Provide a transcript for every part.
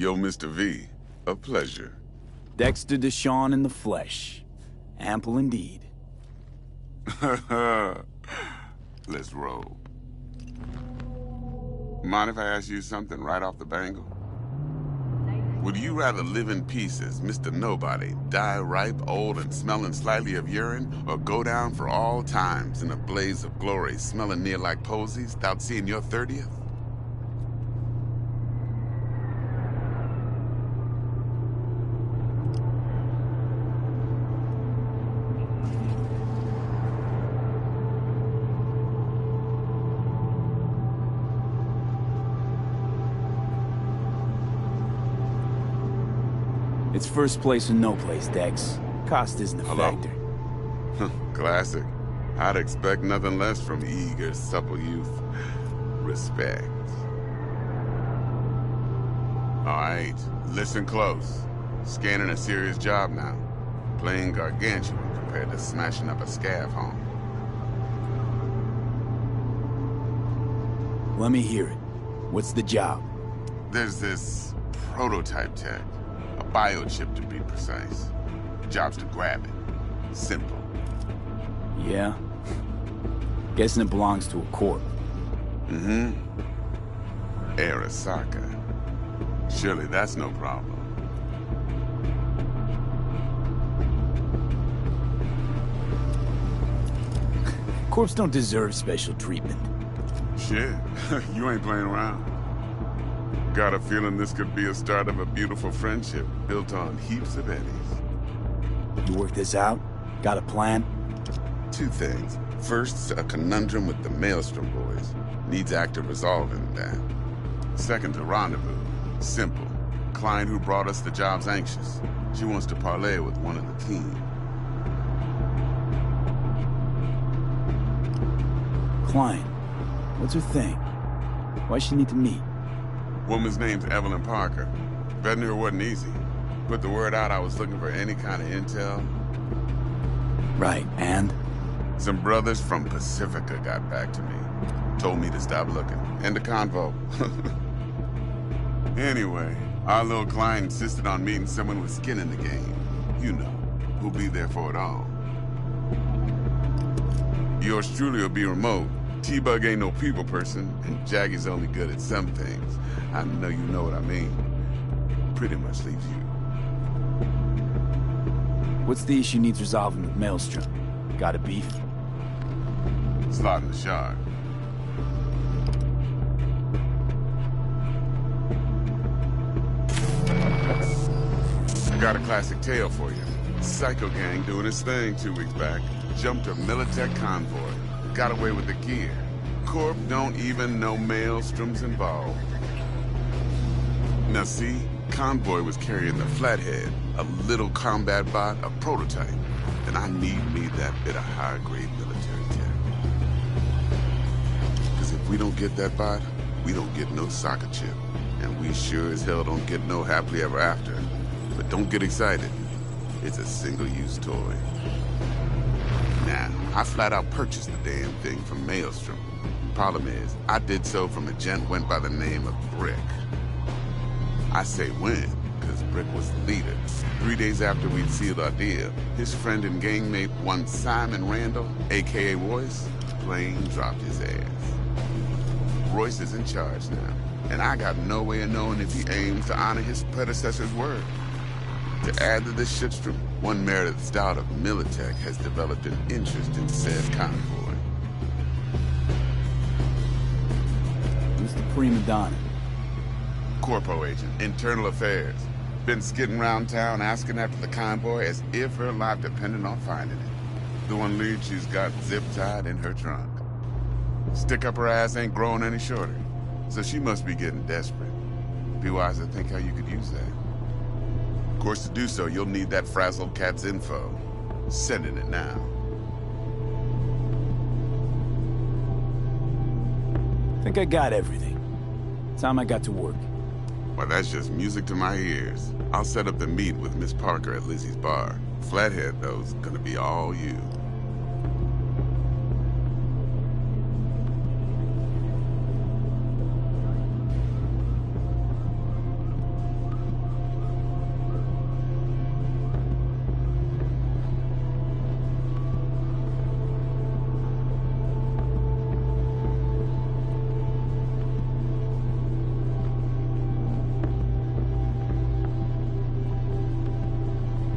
Yo, Mr. V. A pleasure. Dexter Deshawn in the flesh. Ample indeed. Let's roll. Mind if I ask you something right off the bangle? Would you rather live in pieces, Mr. Nobody, die ripe, old, and smelling slightly of urine, or go down for all times in a blaze of glory, smelling near like posies, without seeing your 30th? It's first place or no place, Dex. Cost isn't a factor. Classic. I'd expect nothing less from eager, supple youth. Respect. All right, listen close. Scanning a serious job now. Playing gargantuan compared to smashing up a scav home. Let me hear it. What's the job? There's this prototype tech. A biochip, to be precise. Job's to grab it. Simple. Yeah? Guessing it belongs to a corp. Mm-hmm. Arasaka. Surely that's no problem. Corps don't deserve special treatment. Shit, you ain't playing around. Got a feeling this could be a start of a beautiful friendship built on heaps of eddies. You work this out? Got a plan? Two things. First, a conundrum with the Maelstrom boys. Needs active resolving that. Second, a rendezvous. Simple. Client who brought us the job's anxious. She wants to parlay with one of the team. Client. What's her thing? Why's she need to meet? Woman's name's Evelyn Parker. Betting her wasn't easy. Put the word out I was looking for any kind of intel. Right, and? Some brothers from Pacifica got back to me. Told me to stop looking. End the convo. Anyway, our little client insisted on meeting someone with skin in the game. You know, who'll be there for it all. Yours truly will be remote. T-Bug ain't no people person, and Jaggy's only good at some things. I know you know what I mean. Pretty much leaves you. What's the issue needs resolving with Maelstrom? Got a beef? Slot in the shard. I got a classic tale for you. Psycho gang doing his thing 2 weeks back. Jumped a Militech convoy. Got away with the gear. Corp don't even know Maelstrom's involved. Now see, convoy was carrying the Flathead, a little combat bot, a prototype. And I need me that bit of high-grade military tech. Because if we don't get that bot, we don't get no soccer chip. And we sure as hell don't get no happily ever after. But don't get excited. It's a single-use toy. Now, I flat out purchased the damn thing from Maelstrom. Problem is, I did so from a gent went by the name of Brick. I say when, because Brick was the leader. 3 days after we'd sealed our deal, his friend and gangmate, one Simon Randall, a.k.a. Royce, plain dropped his ass. Royce is in charge now, and I got no way of knowing if he aims to honor his predecessor's word. To add to this shitstorm, one Meredith Stout of Militech has developed an interest in said convoy. Who's the prima donna? Corpo agent, internal affairs. Been skidding around town asking after the convoy as if her life depended on finding it. The one lead she's got zip-tied in her trunk. Stick up her ass ain't growing any shorter, so she must be getting desperate. Be wise to think how you could use that. Of course, to do so, you'll need that frazzled cat's info. Sending it now. Think I got everything. Time I got to work. Well, that's just music to my ears. I'll set up the meet with Miss Parker at Lizzie's bar. Flathead, though, is gonna be all you.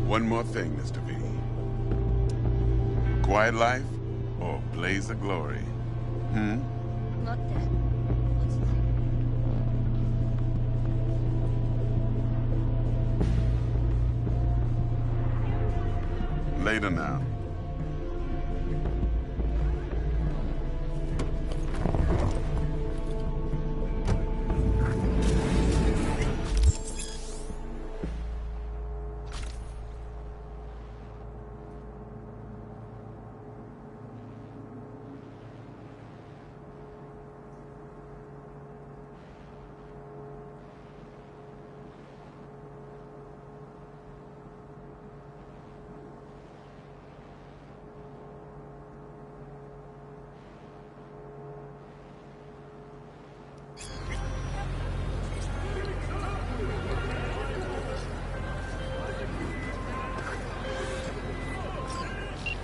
One more thing, Mr. V. Quiet life or blaze of glory? Hmm? 待って。落ち着いて。 Later now.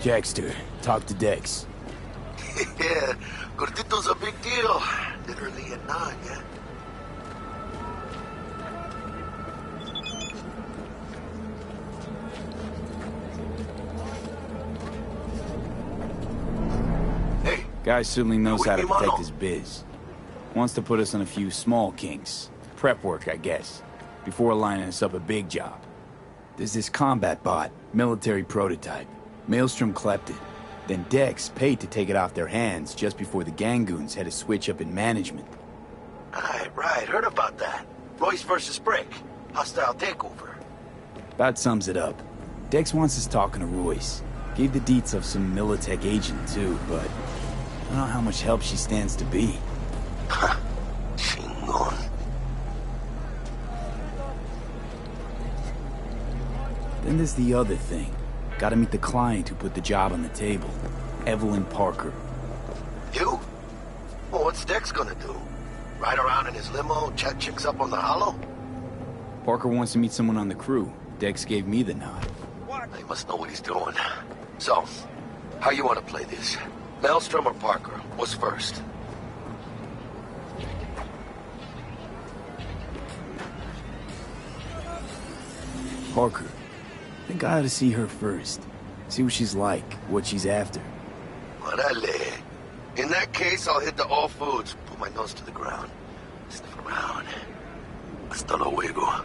Jackster, talk to Dex. Yeah, Gordito's a big deal. Literally a nine, yeah. Hey. Guy certainly knows how to protect mano. his biz. Wants to put us on a few small kinks. Prep work, I guess. Before lining us up a big job. There's this combat bot, military prototype. Maelstrom clept it. Then Dex paid to take it off their hands just before the Gangoons had a switch up in management. Right. Heard about that. Royce versus Brick. Hostile takeover. About sums it up. Dex wants us talking to Royce. Gave the deets of some Militech agent too, but I don't know how much help she stands to be. Chingon. Then there's the other thing. Gotta meet the client who put the job on the table. Evelyn Parker. You? Well, what's Dex gonna do? Ride around in his limo, chat chicks up on the hollow? Parker wants to meet someone on the crew. Dex gave me the nod. He must know what he's doing. So, how you want to play this? Maelstrom or Parker? What's first? Parker. I think I ought to see her first. See what she's like, what she's after. Orale. In that case, I'll hit the all foods, put my nose to the ground, sniff around. Hasta luego.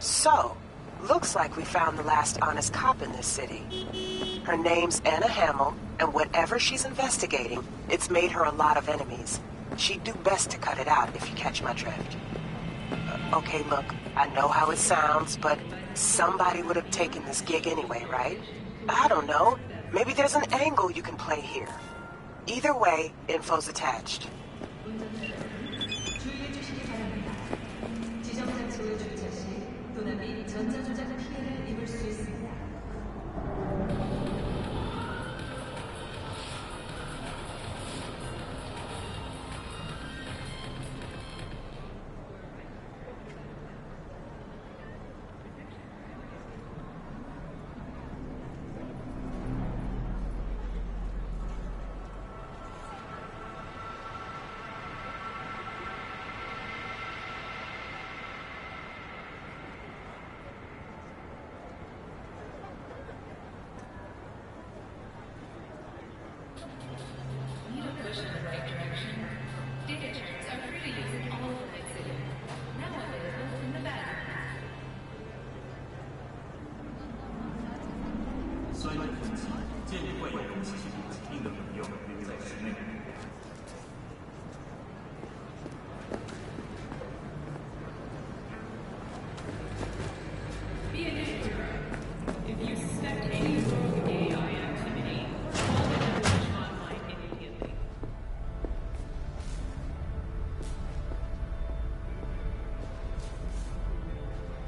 So, looks like we found the last honest cop in this city. Her name's Anna Hamill, and whatever she's investigating, it's made her a lot of enemies. She'd do best to cut it out, if you catch my drift. Okay, look, I know how it sounds, but somebody would have taken this gig anyway, right? I don't know. Maybe there's an angle you can play here. Either way, info's attached.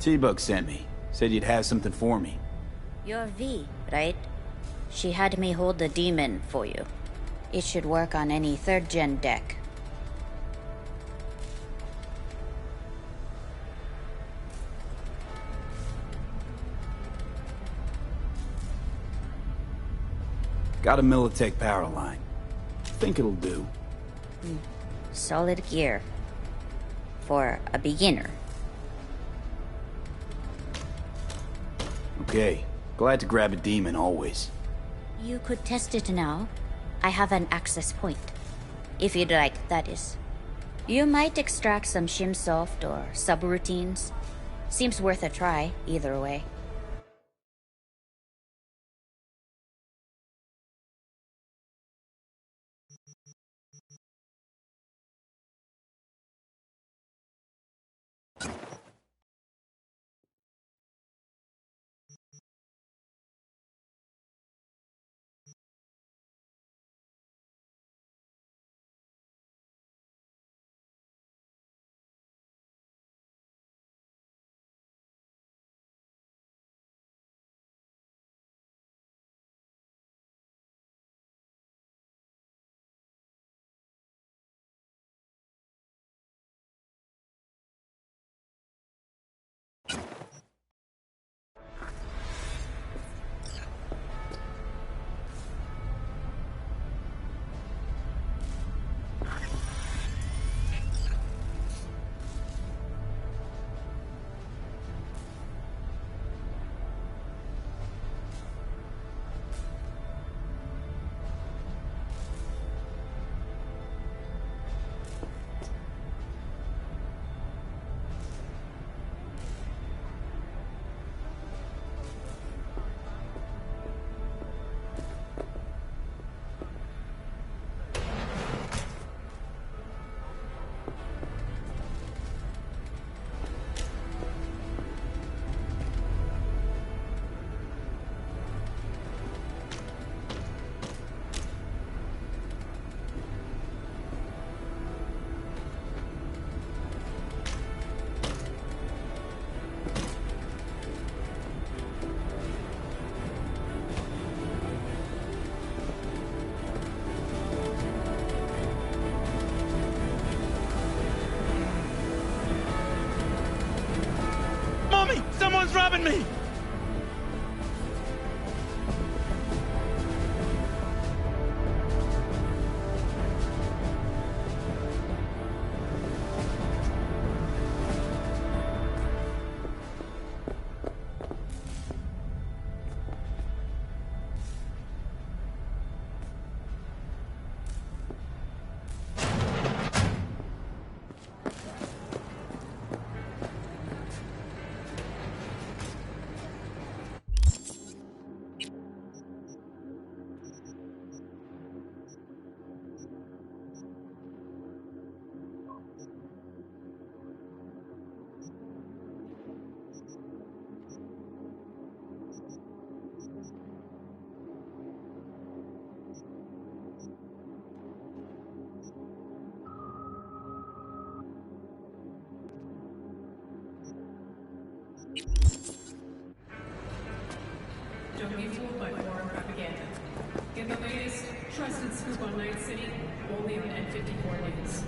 T-Bug sent me. Said you'd have something for me. You're V, right? She had me hold the demon for you. It should work on any 3rd gen deck. Got a Militech power line. Think it'll do. Solid gear. For a beginner. Okay. Glad to grab a demon always. You could test it now. I have an access point. If you'd like, that is. You might extract some shimsoft or subroutines. Seems worth a try, either way. Someone's robbing me! Don't be fooled by foreign propaganda. Get the latest, trusted scoop on Night City, only on N54 News.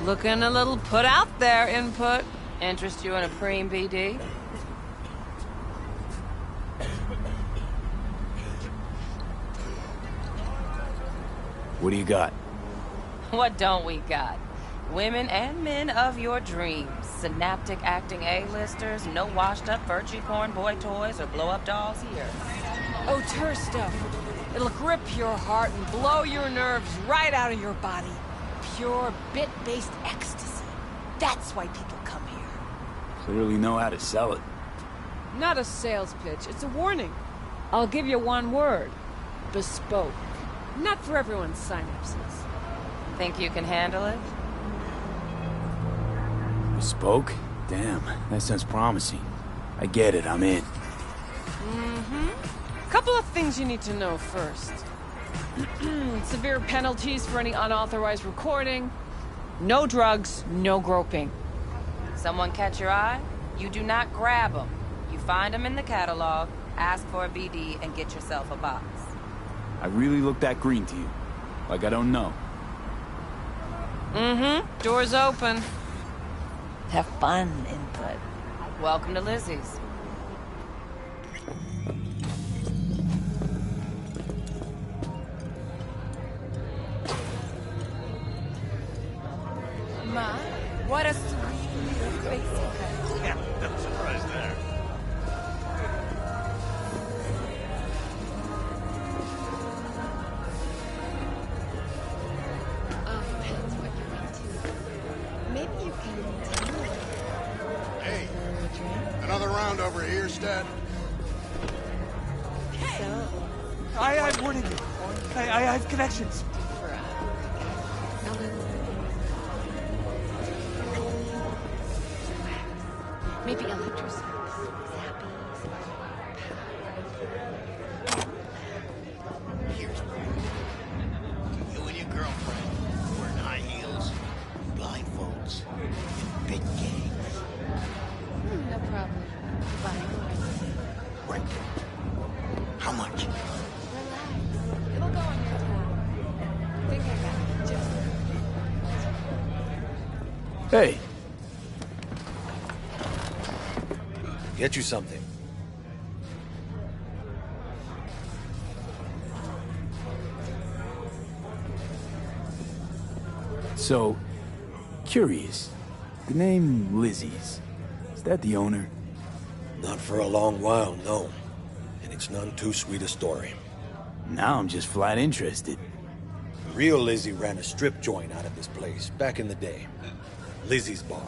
Looking a little put out there, Input. Interest you in a preem BD? What do you got? What don't we got? Women and men of your dreams. Synaptic acting A-listers, no washed-up virtue porn boy toys or blow-up dolls here. Auteur stuff. It'll grip your heart and blow your nerves right out of your body. Pure bit-based ecstasy. That's why people come here. Clearly know how to sell it. Not a sales pitch, it's a warning. I'll give you one word. Bespoke. Not for everyone's synapses. Think you can handle it? Bespoke? Damn, that sounds promising. I get it, I'm in. Couple of things you need to know first. Severe penalties for any unauthorized recording. No drugs, no groping. Someone catch your eye? You do not grab them. You find them in the catalog, ask for a BD, and get yourself a box. I really look that green to you. Like I don't know. Door's open. Have fun, Input. Welcome to Lizzie's. Ma, what a sweet little face. Yeah, no surprise there. Depends what you're into. Hey, another round over here, Stat? I'm warning you. I have connections. Maybe electricity. Here's one. You and your girlfriend wearing high heels, blindfolds, and big gangs. No problem. Goodbye. Right. How much? Relax. It'll go on your tab. I think I got it. Just... Hey, Get you something. so, curious. The name Lizzie's. Is that the owner? Not for a long while, no. And it's none too sweet a story. Now I'm just flat interested. Real Lizzie ran a strip joint out of this place back in the day. Lizzie's Bar.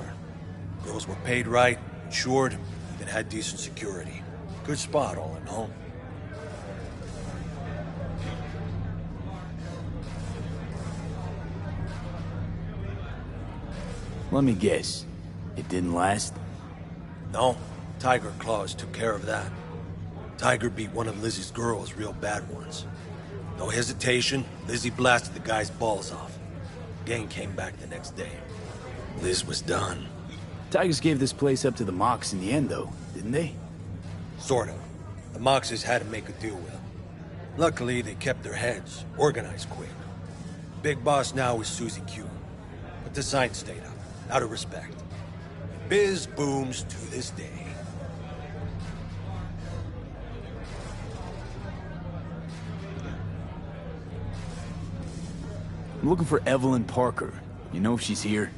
Girls were paid right, insured, even had decent security. Good spot, all in all. Let me guess. It didn't last? No, Tiger Claws took care of that. Tiger beat one of Lizzie's girls real bad once. No hesitation, Lizzie blasted the guy's balls off. Gang came back the next day. Liz was done. Tigers gave this place up to the Mox in the end, though, didn't they? Sort of. The Moxes had to make a deal with them. Luckily, they kept their heads, organized quick. Big boss now is Susie Q. But the sign stayed up, out of respect. Biz booms to this day. I'm looking for Evelyn Parker. You know if she's here?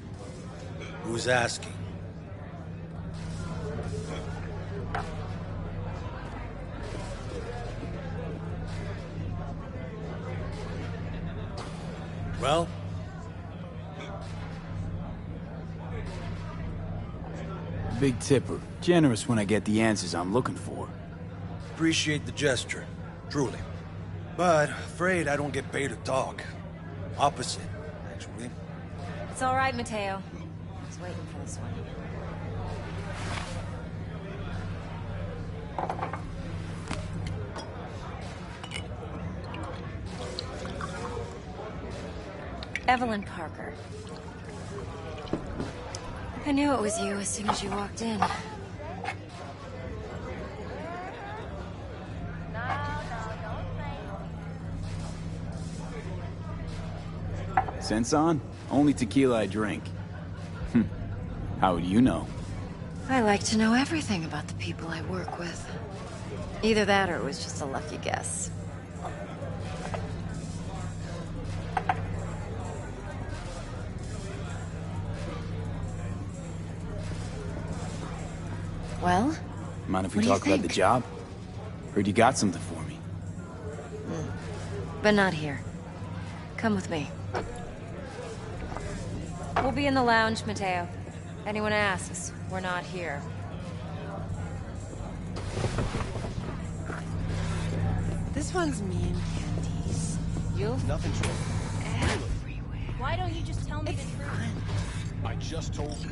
Who's asking? Well? Big tipper. Generous when I get the answers I'm looking for. Appreciate the gesture, truly. But afraid I don't get paid to talk. Opposite, actually. It's all right, Mateo. I was waiting for this one. Evelyn Parker. I knew it was you as soon as you walked in. Sense on? Only tequila I drink. How would you know? I like to know everything about the people I work with. Either that or it was just a lucky guess. Well? Mind if we What do you talk about the think? job? Heard you got something for me. But not here. Come with me. We'll be in the lounge, Mateo. Anyone asks, we're not here. This one's me and Candice. You'll Nothing's wrong. everywhere. Why don't you just tell me the truth? I just told you.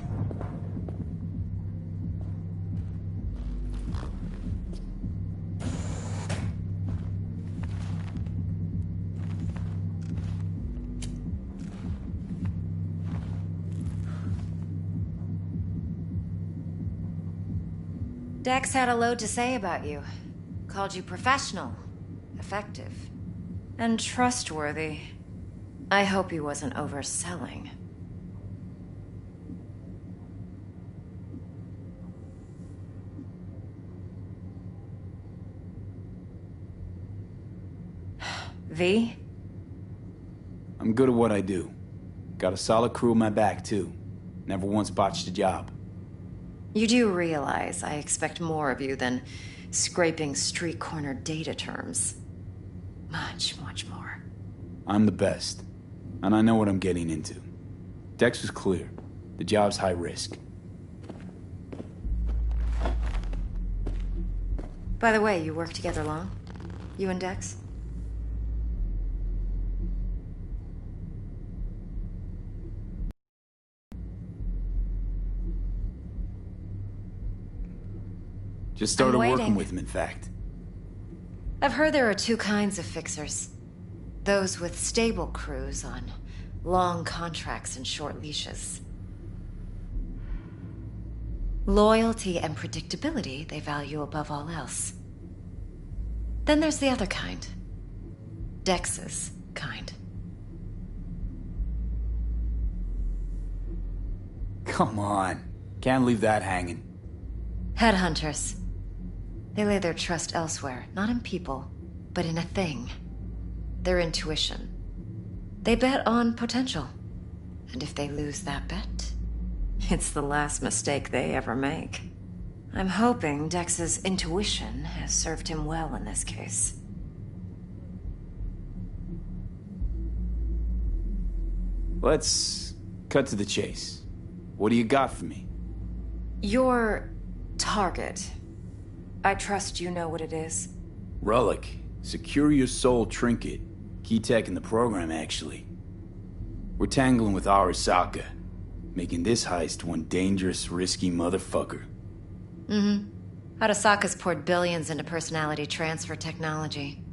Dex had a load to say about you. Called you professional, effective, and trustworthy. I hope he wasn't overselling. V? I'm good at what I do. Got a solid crew in my back, too. Never once botched a job. You do realize I expect more of you than scraping street corner data terms. Much, much more. I'm the best. And I know what I'm getting into. Dex was clear. The job's high risk. By the way, you work together long? You and Dex? Just started I'm working waiting. with him, in fact. I've heard there are two kinds of fixers. Those with stable crews on long contracts and short leashes. Loyalty and predictability they value above all else. Then there's the other kind. Dex's kind. Come on. Can't leave that hanging. Headhunters. They lay their trust elsewhere, not in people, but in a thing. Their intuition. They bet on potential. And if they lose that bet, it's the last mistake they ever make. I'm hoping Dex's intuition has served him well in this case. Let's cut to the chase. What do you got for me? Your target. I trust you know what it is. Relic. Secure your soul trinket. Key tech in the program, actually. We're tangling with Arasaka, making this heist one dangerous, risky motherfucker. Mm-hmm. Arasaka's poured billions into personality transfer technology.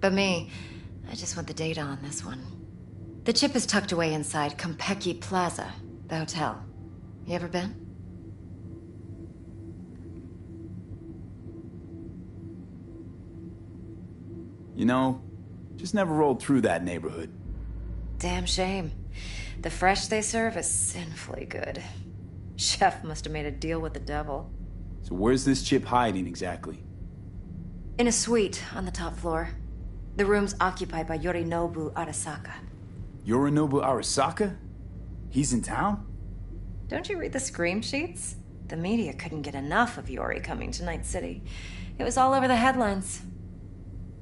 But me, I just want the data on this one. The chip is tucked away inside Konpeki Plaza, the hotel. You ever been? You know, just never rolled through that neighborhood. Damn shame. The fresh they serve is sinfully good. Chef must have made a deal with the devil. So where's this chip hiding exactly? In a suite on the top floor. The room's occupied by Yorinobu Arasaka. Yorinobu Arasaka? He's in town? Don't you read the scream sheets? The media couldn't get enough of Yori coming to Night City. It was all over the headlines.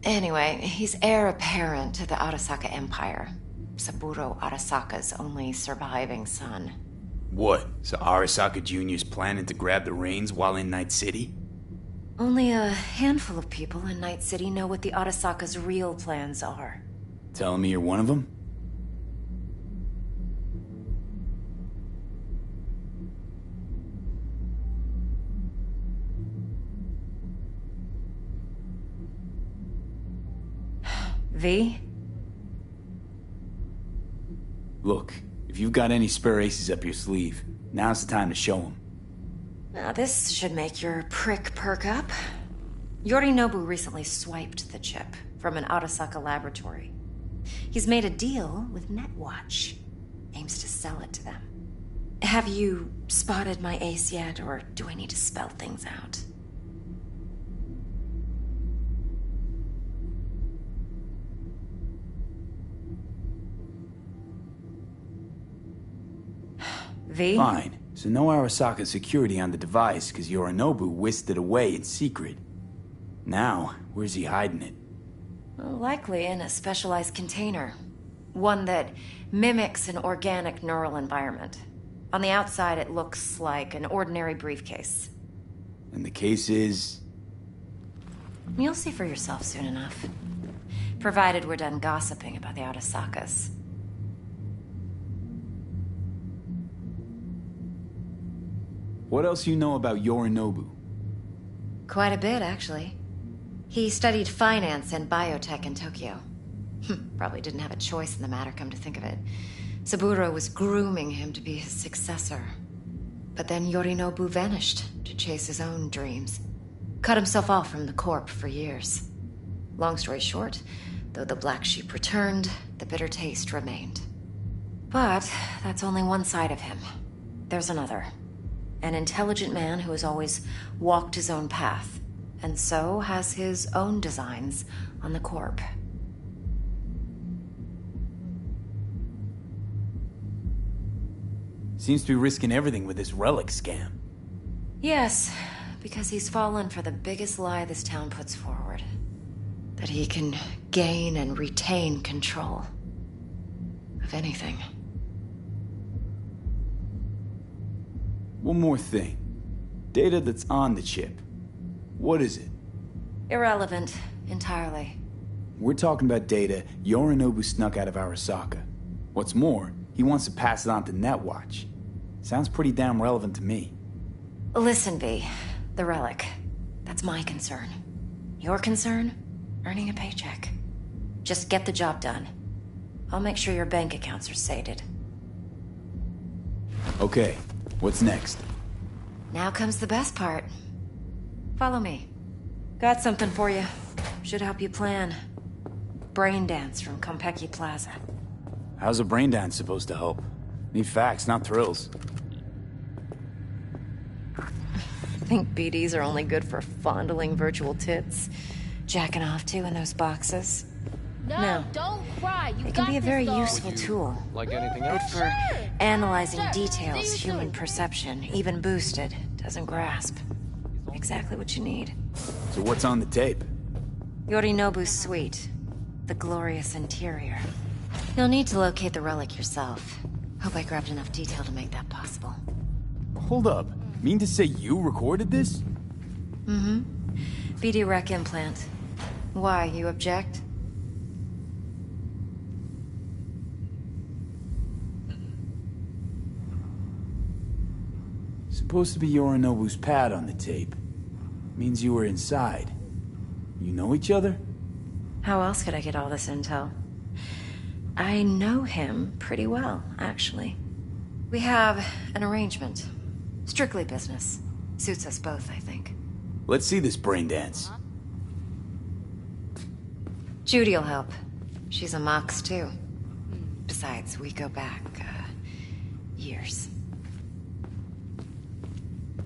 Anyway, he's heir apparent to the Arasaka Empire. Saburo Arasaka's only surviving son. What? So Arasaka Jr.'s planning to grab the reins while in Night City? Only a handful of people in Night City know what the Arasaka's real plans are. Telling me you're one of them? V? Look, if you've got any spare aces up your sleeve, now's the time to show them. Now this should make your prick perk up. Yorinobu recently swiped the chip from an Arasaka laboratory. He's made a deal with Netwatch. Aims to sell it to them. Have you spotted my ace yet, or do I need to spell things out? V? Fine. So no Arasaka security on the device because Yorinobu whisked it away in secret. Now, where's he hiding it? Well, likely in a specialized container. One that mimics an organic neural environment. On the outside, it looks like an ordinary briefcase. And the case is... You'll see for yourself soon enough. Provided we're done gossiping about the Arasakas. What else you know about Yorinobu? Quite a bit, actually. He studied finance and biotech in Tokyo. Probably didn't have a choice in the matter, come to think of it. Saburo was grooming him to be his successor. But then Yorinobu vanished to chase his own dreams. Cut himself off from the Corp for years. Long story short, though the black sheep returned, the bitter taste remained. But that's only one side of him. There's another. An intelligent man who has always walked his own path, and so has his own designs on the Corp. Seems to be risking everything with this relic scam. Yes, because he's fallen for the biggest lie this town puts forward. That he can gain and retain control of anything. One more thing. Data that's on the chip. What is it? Irrelevant. Entirely. We're talking about data Yorinobu snuck out of Arasaka. What's more, he wants to pass it on to Netwatch. Sounds pretty damn relevant to me. Listen, V. The relic. That's my concern. Your concern? Earning a paycheck. Just get the job done. I'll make sure your bank accounts are sated. Okay, what's next? Now comes the best part. Follow me. Got something for you. Should help you plan. Brain dance from Konpeki Plaza. How's a brain dance supposed to help? Need facts, not thrills. Think BDs are only good for fondling virtual tits? Jacking off to in those boxes? No. Don't cry. You It can got be a this, very though. useful tool. Like anything Good else? for analyzing Sure. details See you human soon. perception, even boosted, doesn't grasp. Exactly what you need. So what's on the tape? Yorinobu's suite. The glorious interior. You'll need to locate the relic yourself. Hope I grabbed enough detail to make that possible. Hold up. Mean to say you recorded this? Mm-hmm. BD rec implant. Why, you object? Supposed to be Yorinobu's pad on the tape. Means you were inside. You know each other? How else could I get all this intel? I know him pretty well, actually. We have an arrangement. Strictly business. Suits us both, I think. Let's see this brain dance. Judy'll help. She's a Mox, too. Besides, we go back, years.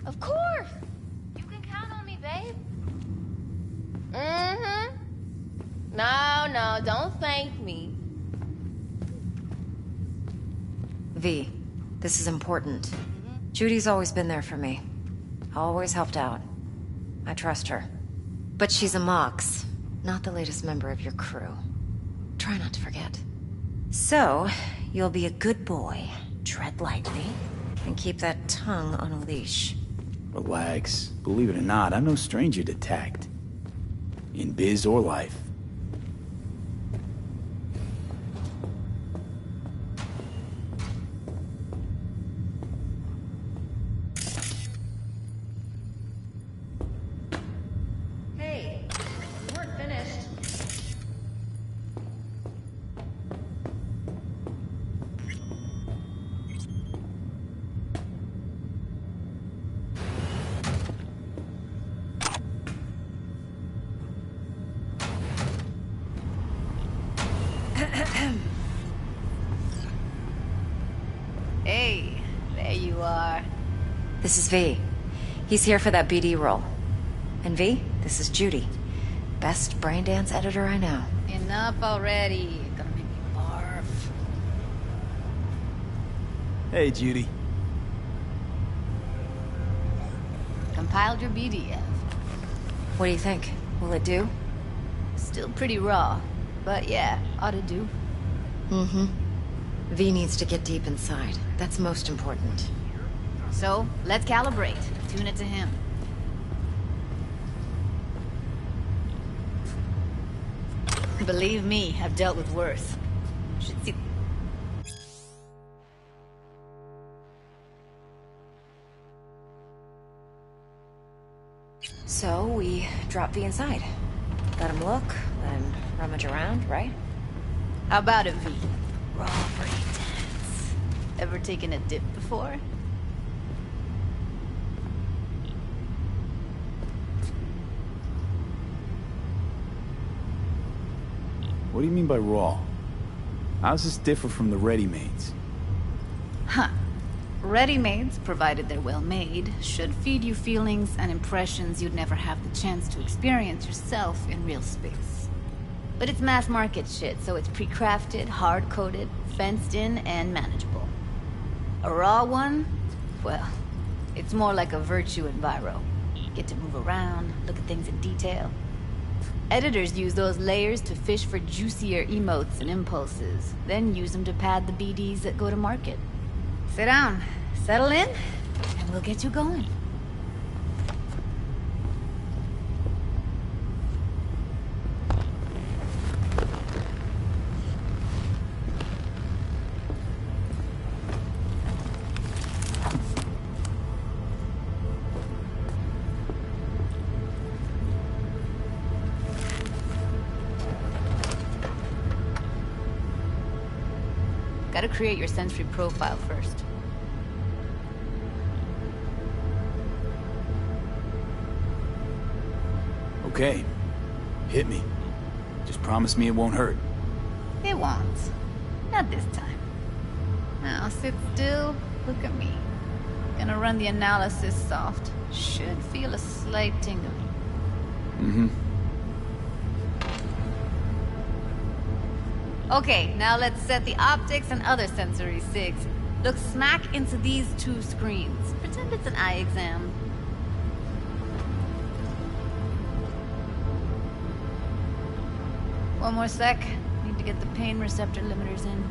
Of course. You can count on me, babe. Mm-hmm. No, don't thank me. V, this is important. Judy's always been there for me. Always helped out. I trust her. But she's a Mox, not the latest member of your crew. Try not to forget. So, you'll be a good boy, tread lightly, and keep that tongue on a leash. Relax. Believe it or not, I'm no stranger to tact. In biz or life. Hey, you weren't finished. Hey, there you are. This is V. He's here for that BD role. And V, this is Judy. Best brain dance editor I know. Enough already. Gonna make me barf. Hey, Judy. Compiled your BDF. What do you think? Will it do? Still pretty raw, but yeah, ought to do. Mm-hmm. V needs to get deep inside. That's most important. So, let's calibrate. Tune it to him. Believe me, I've dealt with worse. Should see. So, we drop V inside. Let him look, let him rummage around, right? How about it, V? Raw brain dance. Ever taken a dip before? What do you mean by raw? How's this differ from the ready-mades? Huh. Ready-mades, provided they're well made, should feed you feelings and impressions you'd never have the chance to experience yourself in real space. But it's mass market shit, so it's pre-crafted, hard-coded, fenced in, and manageable. A raw one? Well, it's more like a virtue enviro. Get to move around, look at things in detail. Editors use those layers to fish for juicier emotes and impulses, then use them to pad the BDs that go to market. Sit down, settle in, and and we'll get you going. Gotta create your sensory profile first. Okay. Hit me. Just promise me it won't hurt. It won't. Not this time. Now sit still, look at me. Gonna run the analysis soft. Should feel a slight tingle. Mm-hmm. Okay, now let's set the optics and other sensory sigs. Look smack into these two screens. Pretend it's an eye exam. One more sec. Need to get the pain receptor limiters in.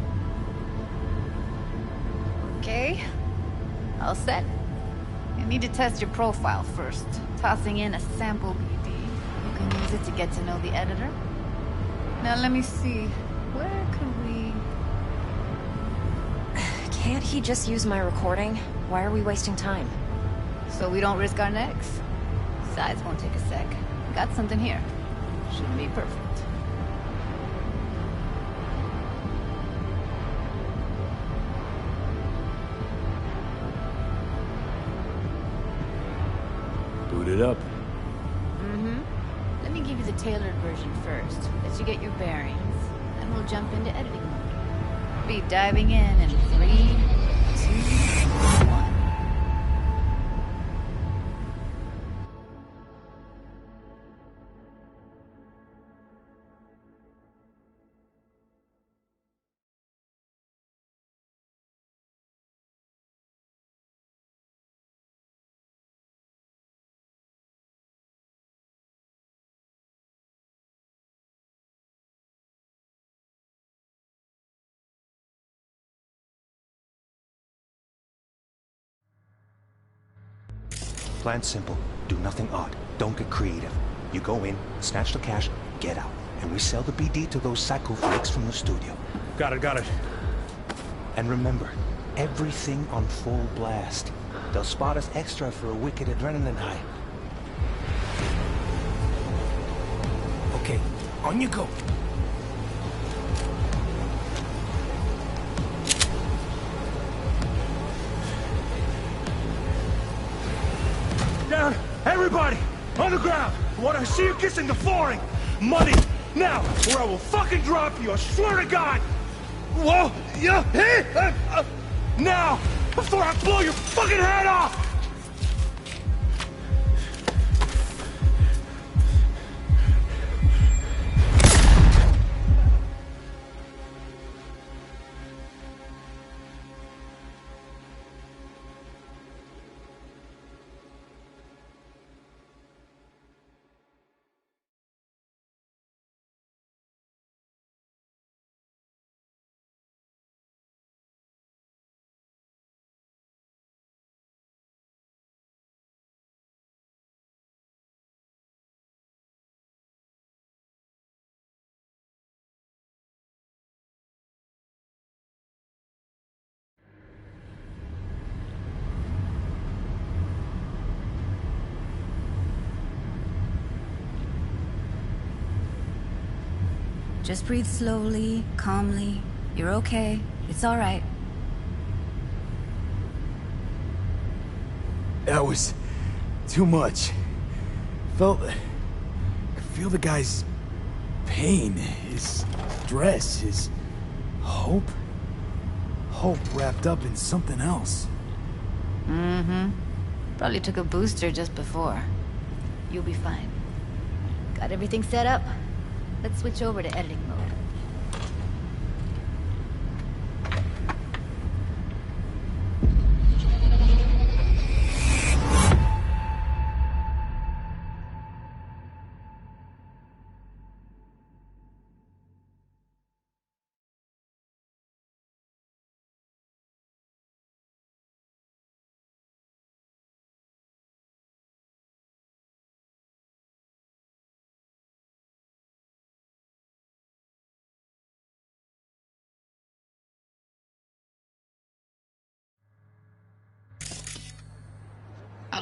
Okay. All set. You need to test your profile first. Tossing in a sample BD. You can use it to get to know the editor. Now let me see. Where could we... Can't he just use my recording? Why are we wasting time? So we don't risk our necks? Besides, won't take a sec. Got something here. Shouldn't be perfect. Boot it up. Mm-hmm. Let me give you the tailored version first. Let you get your bearings. Then we'll jump into editing mode. Be diving in 3, 2, 1. Plan's simple. Do nothing odd. Don't get creative. You go in, snatch the cash, get out. And we sell the BD to those psycho freaks from the studio. Got it. And remember, everything on full blast. They'll spot us extra for a wicked adrenaline high. Okay, on you go. Down! Everybody! On the ground! I want to see you kissing the flooring! Money! Now! Or I will fucking drop you! I swear to God! Whoa! Yeah! Hey! Now! Before I blow your fucking head off! Just breathe slowly, calmly. You're okay. It's all right. That was too much. I feel the guy's pain, his stress, his hope. Hope wrapped up in something else. Mm-hmm. Probably took a booster just before. You'll be fine. Got everything set up? Let's switch over to editing mode.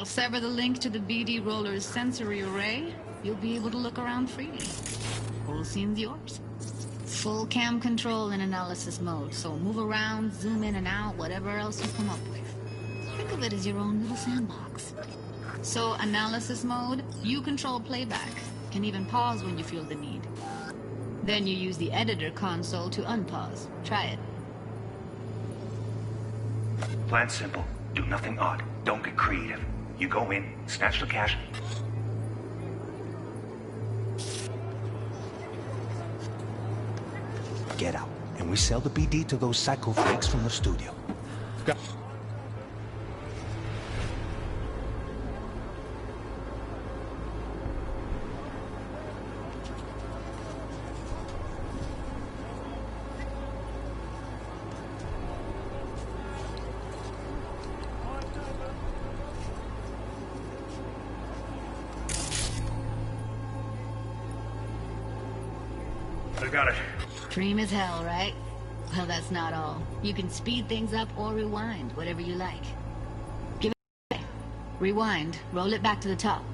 I'll sever the link to the BD Roller's sensory array. You'll be able to look around freely. Whole scene's yours. Full cam control in analysis mode, so move around, zoom in and out, whatever else you come up with. Think of it as your own little sandbox. So, analysis mode, you control playback. Can even pause when you feel the need. Then you use the editor console to unpause. Try it. Plan simple. Do nothing odd. Don't get creative. You go in, snatch the cash. Get out. And we sell the BD to those psycho freaks from the studio. I got it. Dream as hell, right? Well, that's not all. You can speed things up or rewind, whatever you like. Give it a try. Rewind. Roll it back to the top.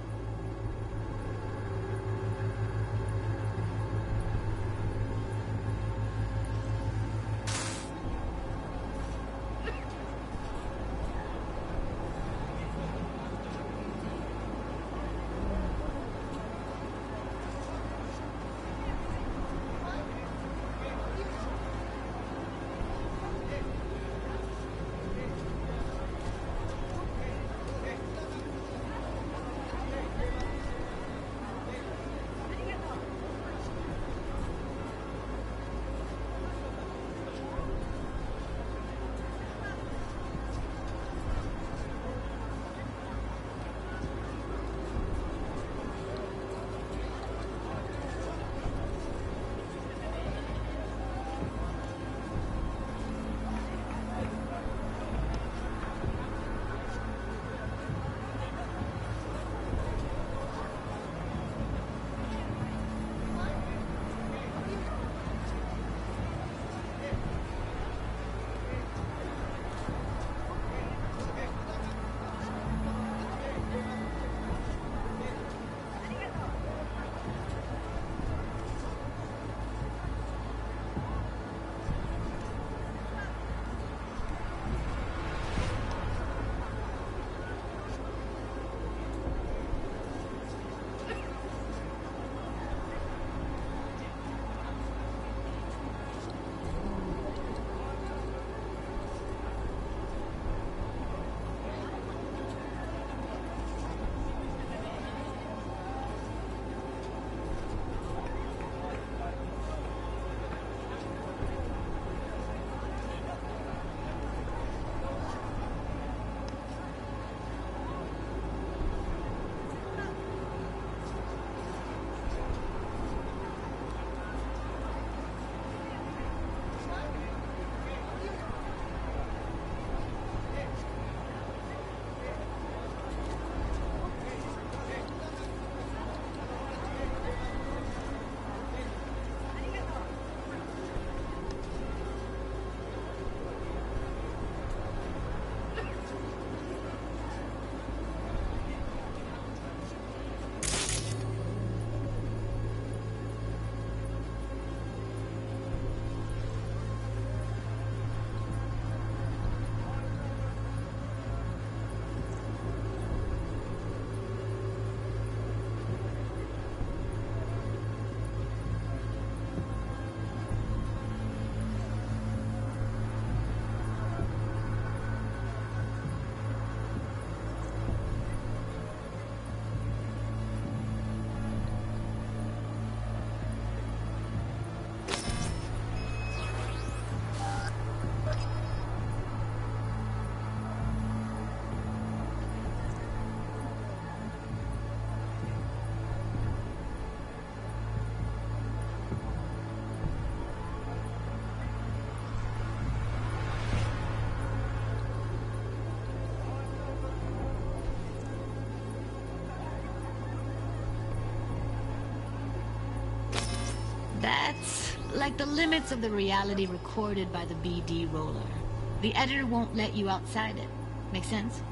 That's like the limits of the reality recorded by the BD roller. The editor won't let you outside it. Make sense?